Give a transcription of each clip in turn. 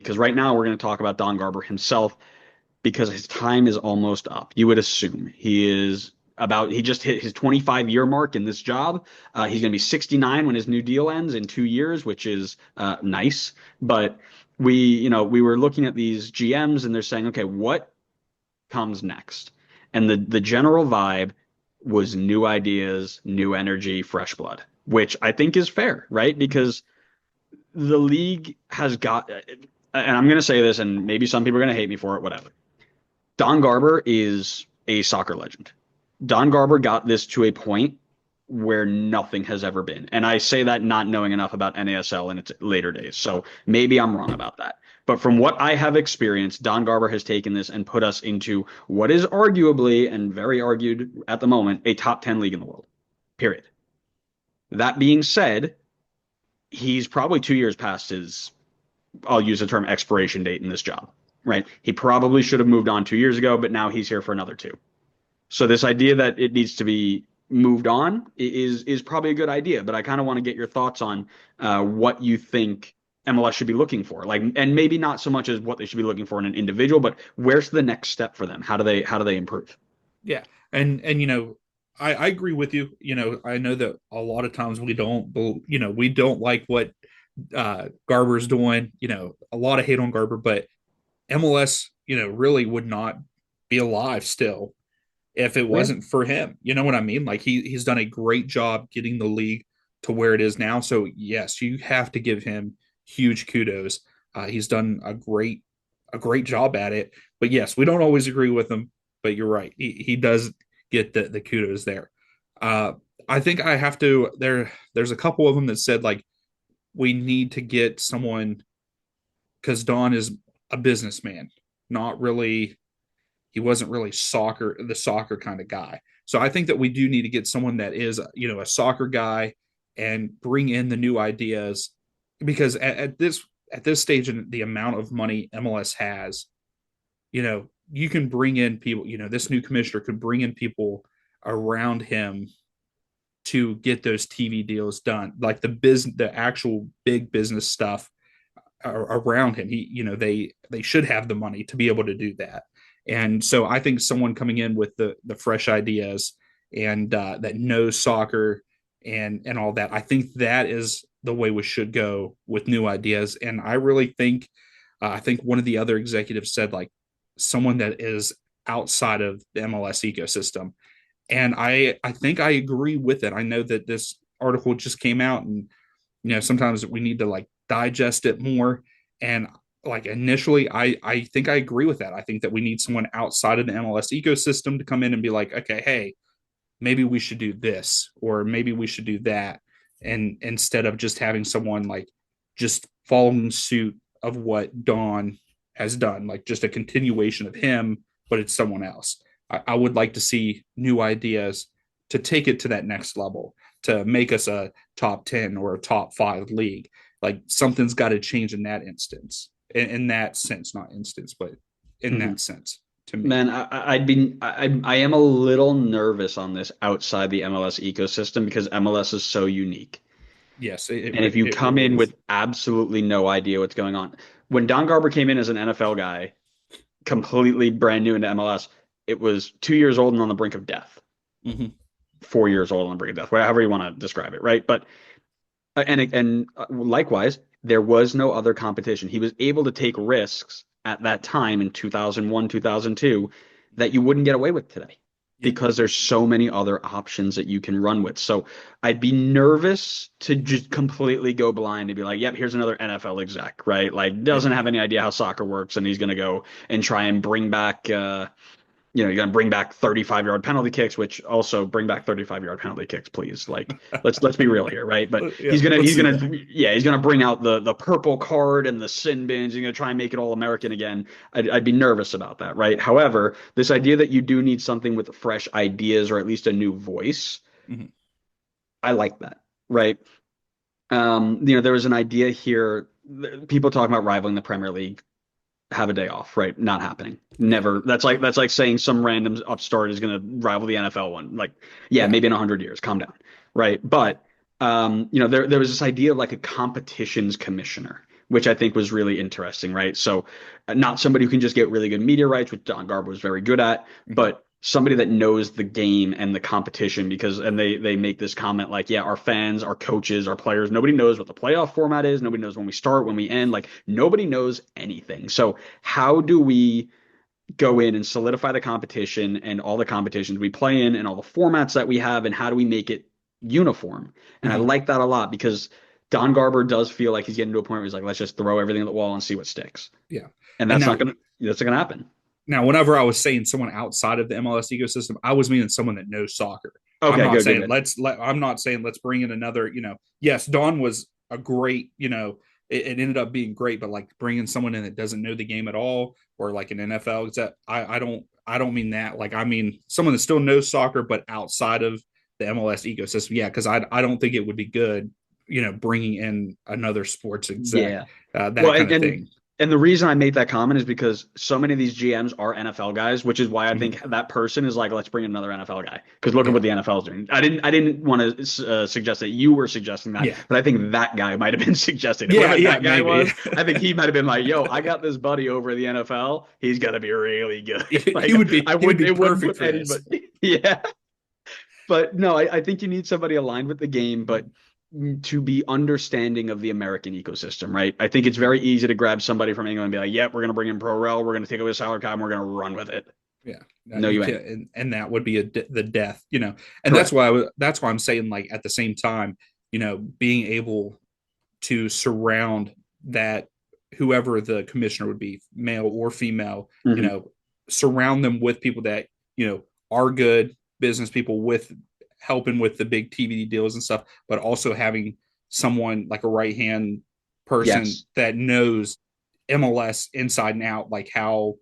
because right now we're going to talk about Don Garber himself because his time is almost up. You would assume he just hit his 25-year mark in this job. He's going to be 69 when his new deal ends in 2 years, which is nice. But we were looking at these GMs and they're saying, okay, what comes next? And the general vibe was new ideas, new energy, fresh blood, which I think is fair, right? Because the league has got, and I'm going to say this, and maybe some people are going to hate me for it, whatever. Don Garber is a soccer legend. Don Garber got this to a point where nothing has ever been. And I say that not knowing enough about NASL in its later days. So maybe I'm wrong about that. But from what I have experienced, Don Garber has taken this and put us into what is arguably, and very argued at the moment, a top 10 league in the world. Period. That being said, he's probably 2 years past his, I'll use the term expiration date in this job, right? He probably should have moved on 2 years ago, but now he's here for another two. So this idea that it needs to be moved on is probably a good idea, but I kind of want to get your thoughts on what you think MLS should be looking for, like, and maybe not so much as what they should be looking for in an individual, but where's the next step for them? How do they improve? Yeah. And I agree with you. I know that a lot of times we don't like what Garber's doing, a lot of hate on Garber, but MLS, really would not be alive still if it Yeah. wasn't for him. You know what I mean? Like he's done a great job getting the league to where it is now. So yes, you have to give him huge kudos. He's done a great job at it. But yes, we don't always agree with him. But you're right. He does get the kudos there. Uh, I think I have to There's a couple of them that said like we need to get someone because Don is a businessman, not really. He wasn't really the soccer kind of guy. So I think that we do need to get someone that is, a soccer guy and bring in the new ideas because at this stage in the amount of money MLS has, you can bring in people, this new commissioner could bring in people around him to get those TV deals done, like the actual big business stuff around him. They should have the money to be able to do that. And so I think someone coming in with the fresh ideas and that knows soccer and all that, I think that is the way we should go with new ideas. And I think one of the other executives said like someone that is outside of the MLS ecosystem. And I think I agree with it. I know that this article just came out and sometimes we need to like digest it more. And like initially, I think I agree with that. I think that we need someone outside of the MLS ecosystem to come in and be like, okay, hey, maybe we should do this or maybe we should do that. And instead of just having someone like just following suit of what Don has done, like just a continuation of him, but it's someone else. I would like to see new ideas to take it to that next level, to make us a top 10 or a top 5 league. Like something's got to change in that instance, in that sense, not instance, but in Mm-hmm. that sense to me. Man, I am a little nervous on this outside the MLS ecosystem because MLS is so unique. Yes, And if you it come really in is. with absolutely no idea what's going on, when Don Garber came in as an NFL guy, completely brand new into MLS, it was 2 years old and on the brink of death, Mm-hmm. 4 years old on the brink of death, however you want to describe it, right? But likewise, there was no other competition. He was able to take risks at that time in 2001, 2002 that you wouldn't get away with today Yeah. because there's so many other options that you can run with. So I'd be nervous to just completely go blind and be like, yep, here's another NFL exec, right? Like Yeah. doesn't have any idea how soccer works and he's going to go and try and bring back you're going to bring back 35-yard penalty kicks, which also bring back 35-yard penalty kicks, please. Like, let's be real here, right? But Yeah, let's do that. he's gonna bring out the purple card and the sin bins. He's gonna try and make it all American again. I'd be nervous about that, right? However, this idea that you do need something with fresh ideas or at least a new voice, Mm-hmm. I like that, right? There was an idea here. People talking about rivaling the Premier League have a day off, right? Not happening. Yeah. Never. That's like saying some random upstart is going to rival the NFL one. Like, yeah, Yeah. maybe in 100 years. Calm down, right? But there was this idea of like a competitions commissioner, which I think was really interesting, right? So, not somebody who can just get really good media rights, which Don Garber was very good at, Mhm. but somebody that knows the game and the competition because and they make this comment like, yeah, our fans, our coaches, our players, nobody knows what the playoff format is, nobody knows when we start, when we end, like nobody knows anything. So how do we go in and solidify the competition and all the competitions we play in and all the formats that we have and how do we make it uniform? And I Mhm. like that a lot because Don Garber does feel like he's getting to a point where he's like, let's just throw everything at the wall and see what sticks. Yeah. And And that's not gonna happen. now, whenever I was saying someone outside of the MLS ecosystem, I was meaning someone that knows soccer. I'm Okay, not good, good, saying good. I'm not saying let's bring in another, yes, Don was a great, it ended up being great, but like bringing someone in that doesn't know the game at all or like an NFL except I don't mean that. Like I mean someone that still knows soccer but outside of the MLS ecosystem. Yeah, cuz I don't think it would be good, bringing in another sports exec, Yeah. Well, that kind of thing. and the reason I made that comment is because so many of these GMs are NFL guys, which is why I Mhm. think that person is like, let's bring in another NFL guy. Because look at what Yeah. the NFL is doing. I didn't want to suggest that you were suggesting that, Yeah. but I think that guy might have been suggesting it. Yeah, Whoever yeah, that guy maybe. was, I think he might have been like, yo, I got this buddy over at the NFL. He's gonna be really good. he Like would be I he would wouldn't, be it wouldn't perfect put for this. anybody. Yeah. But no, I think you need somebody aligned with the game, but to be understanding of the American ecosystem, right? I think it's Yeah, very easy to grab somebody from England and be like, yep, we're going to bring in ProRel, we're going to take away the salary cap, and we're going to run with it. yeah. No, No, you you can, ain't. and that would be the death, and Correct. that's why I'm saying like at the same time, being able to surround that whoever the commissioner would be, male or female, Hmm. surround them with people that are good business people with helping with the big TV deals and stuff, but also having someone like a right hand person Yes. that knows MLS inside and out, like how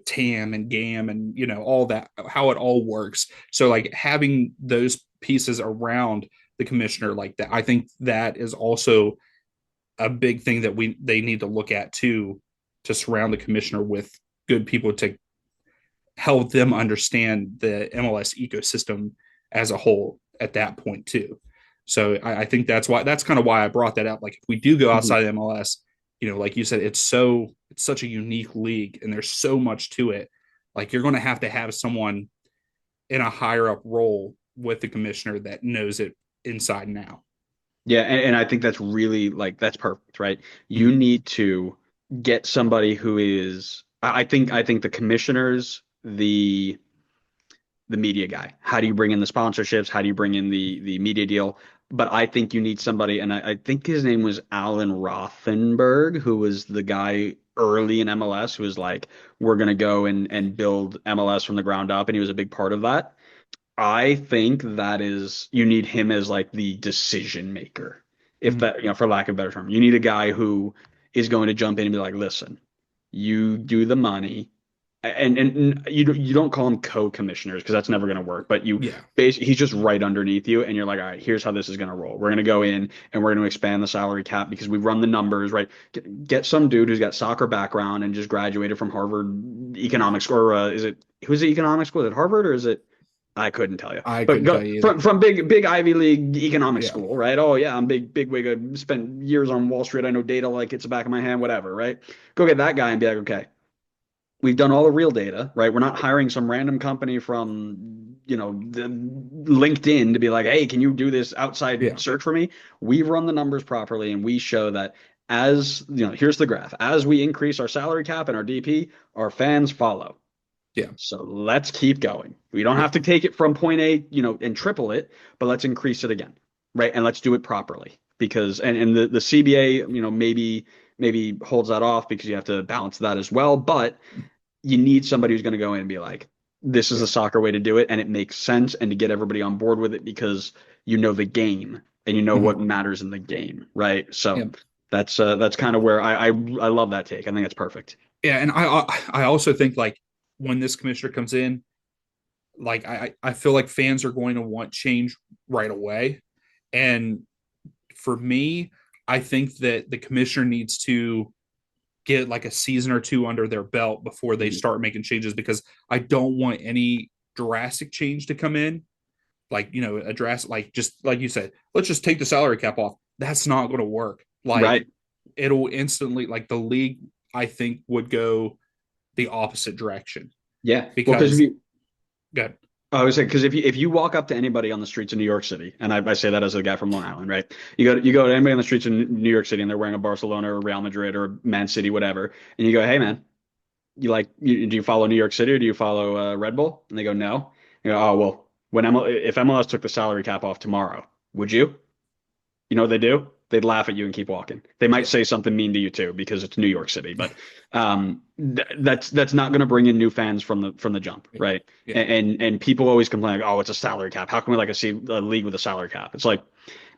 TAM and GAM and all that, how it all works. So like having those pieces around the commissioner like that, I think that is also a big thing that they need to look at too, to surround the commissioner with good people to help them understand the MLS ecosystem as a whole at that point too. So I think that's kind of why I brought that up. Like if we do go Hmm. outside MLS, like you said, it's such a unique league and there's so much to it. Like you're going to have someone in a higher up role with the commissioner that knows it inside and out. Yeah, and I think that's really like that's perfect, right? You Mhm. need to get somebody who is I think the commissioners, the media guy. How do you bring in the sponsorships? How do you bring in the media deal? But I think you need somebody, and I think his name was Alan Rothenberg, who was the guy early in MLS who was like, we're gonna go and build MLS from the ground up, and he was a big part of that. I think that is you need him as like the decision maker. If Mhm. that, for lack of a better term, you need a guy who is going to jump in and be like, listen, you do the money, and you don't call them co-commissioners because that's never going to work. But Yeah. he's just right underneath you, and you're like, all right, here's how this is going to roll. We're going to go in and we're going to expand the salary cap because we run the numbers right. Get some dude who's got soccer background and just graduated from Harvard economics or is it who's the economics school? Is it Harvard or is it? I couldn't tell you, I but couldn't go tell you either. from big Ivy League economics Yeah. school, right? Oh yeah, I'm big wig. I spent years on Wall Street. I know data like it's the back of my hand, whatever, right? Go get that guy and be like, okay, we've done all the real data, right? We're not hiring some random company from, the LinkedIn to be like, hey, can you do this outside Yeah. search for me? We've run the numbers properly and we show that as, here's the graph. As we increase our salary cap and our DP, our fans follow. Yeah. So let's keep going. We don't Yeah. have to take it from point A, and triple it, but let's increase it again, right? And let's do it properly because and the CBA, maybe holds that off because you have to balance that as well. But you need somebody who's going to go in and be like, this is Yeah. the soccer way to do it, and it makes sense, and to get everybody on board with it because you know the game and you know Mhm. what matters in the game, right? Yeah. So that's kind of where I love that take. I think that's perfect. Yeah. And I also think like when this commissioner comes in, like I feel like fans are going to want change right away. And for me, I think that the commissioner needs to get like a season or two under their belt before they Mhm. start making changes because I don't want any drastic change to come in. Like, a drastic, like just like you said, let's just take the salary cap off. That's not going to work. Like, Right. it'll instantly, like, the league, I think, would go the opposite direction Yeah. Well, because if because you, good. I would say, because if you walk up to anybody on the streets of New York City, and I say that as a guy from Long Island, right? You go to anybody on the streets of New York City, and they're wearing a Barcelona or Real Madrid or Man City, whatever, and you go, "Hey, man, do you follow New York City or do you follow Red Bull?" And they go, "No." You go, "Oh well, if MLS took the salary cap off tomorrow, would you?" You know what they do? They'd laugh at you and keep walking. They might Yeah, say something mean to you too because it's New York City, but that's not going to bring in new fans from the jump, right? yeah, And people always complain, like, "Oh, it's a salary cap. How can we like a, see a league with a salary cap?" It's like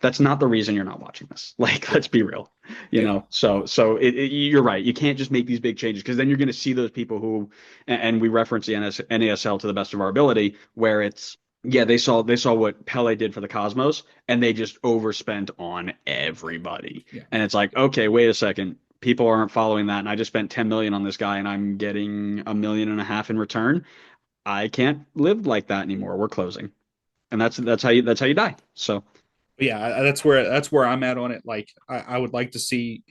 that's not the reason you're not watching this. Like, yeah, let's be real, you yeah, know. You're right. You can't just make these big changes because then you're going to see those people who, and we reference the NASL to the best of our ability, where it's yeah, they saw what Pele did for the Cosmos, and they just overspent on everybody. yeah. And it's like, okay, wait a second. People aren't following that, and I just spent 10 million on this guy, and I'm getting 1.5 million in return. I can't live like that anymore. We're closing, and that's how you die. So Yeah, that's where I'm at on it. Like, I would like to see,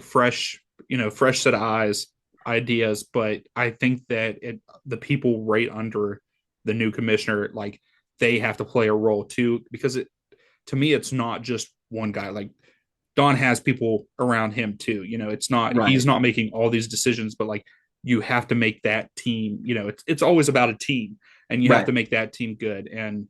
fresh, fresh set of eyes, ideas, but I think that the people right under the new commissioner, like, they have to play a role too, because to me, it's not just one guy. Like, Don has people around him too. He's right, not making all these decisions, but like, you have to make that team. It's always about a team, and you have right, to make that team good. And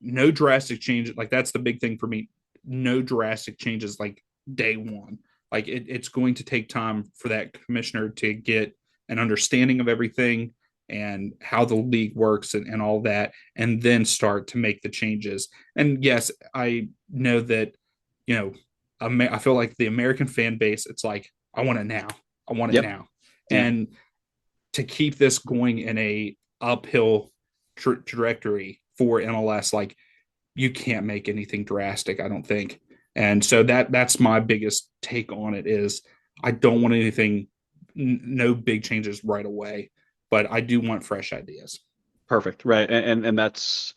no drastic change. Like, that's the big thing for me. No drastic changes like day one. Like, it's going to take time for that commissioner to get an understanding of everything and how the league works, and all that, and then start to make the changes. And yes, I know that, you know, I feel like the American fan base, it's like, I want it now. I want it yep, now. yeah, And to keep this going in a uphill trajectory for MLS, like, you can't make anything drastic, I don't think. And so that's my biggest take on it is, I don't want anything, no big changes right away, but I do want fresh ideas. perfect, right, and that's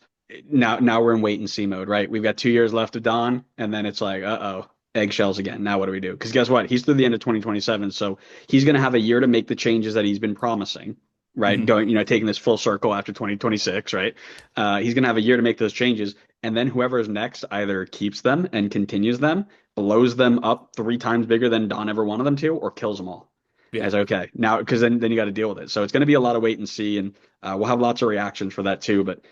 now we're in wait and see mode, right? We've got 2 years left of Don, and then it's like, uh-oh, eggshells again. Now what do we do? Because guess what? He's through the end of 2027, so he's going to have a year to make the changes that he's been promising, right? Mm-hmm. Going, taking this full circle after 2026, right? He's going to have a year to make those changes, and then whoever is next either keeps them and continues them, blows them up 3 times bigger than Don ever wanted them to, or kills them all. Yeah. As okay now, because then you got to deal with it. So it's going to be a lot of wait and see, and we'll have lots of reactions for that too. But